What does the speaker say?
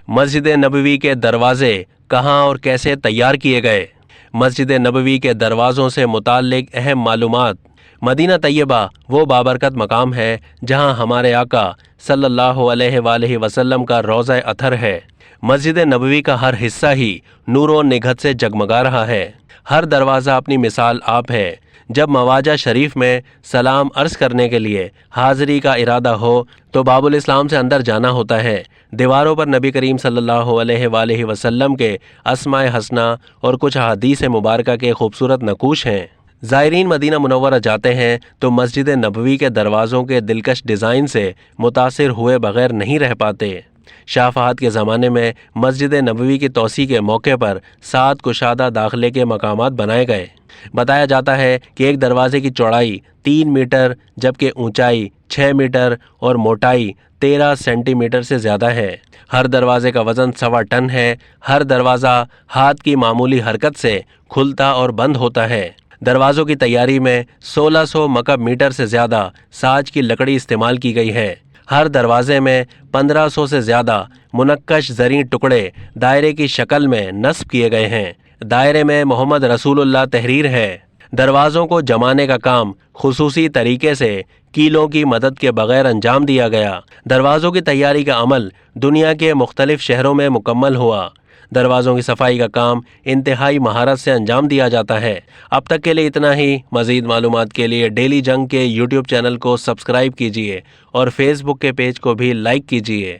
मस्जिद नबवी के दरवाजे कहाँ और कैसे तैयार किए गए। मस्जिद नबवी के दरवाज़ों से मुताल्लिक अहम मालूमात। मदीना तैयबा वो बाबरकत मकाम है जहाँ हमारे आका सल्लल्लाहु अलैहि वसल्लम का रोज़ा अथर है। मस्जिद नबवी का हर हिस्सा ही नूर व निघत से जगमगा रहा है। हर दरवाज़ा अपनी मिसाल आप है। जब मवाजा शरीफ में सलाम अर्ज़ करने के लिए हाज़री का इरादा हो तो बाबुल इस्लाम से अंदर जाना होता है। दीवारों पर नबी करीम सल्लल्लाहु अलैहि वसल्लम के अस्माए हसना और कुछ हदीस मुबारका के खूबसूरत नकूश हैं। ज़ायरीन मदीना मुनव्वरा जाते हैं तो मस्जिद नबवी के दरवाज़ों के दिलकश डिज़ाइन से मुतासिर हुए बग़ैर नहीं रह पाते। शाह फहद के ज़माने में मस्जिद नबवी की तोसी के मौके पर 7 कुशादा दाखिले के मकामात बनाए गए। बताया जाता है कि एक दरवाज़े की चौड़ाई 3 मीटर जबकि ऊंचाई 6 मीटर और मोटाई 13 सेंटीमीटर से ज़्यादा है। हर दरवाज़े का वज़न 1.25 टन है। हर दरवाज़ा हाथ की मामूली हरकत से खुलता और बंद होता है। दरवाज़ों की तैयारी में 1600 मकब मीटर से ज़्यादा साज की लकड़ी इस्तेमाल की गई है। हर दरवाज़े में 1500 से ज़्यादा मुनक्कश ज़री टुकड़े दायरे की शक्ल में नस्ब किए गए हैं। दायरे में मोहम्मद रसूलुल्लाह तहरीर है। दरवाज़ों को जमाने का काम खुसूसी तरीके से कीलों की मदद के बग़ैर अंजाम दिया गया। दरवाज़ों की तैयारी का अमल दुनिया के मुख्तलिफ शहरों में मुकम्मल हुआ। दरवाज़ों की सफाई का काम इंतहाई महारत से अंजाम दिया जाता है। अब तक के लिए इतना ही। मज़ीद मालूमात के लिए डेली जंग के यूट्यूब चैनल को सब्सक्राइब कीजिए और फेसबुक के पेज को भी लाइक कीजिए।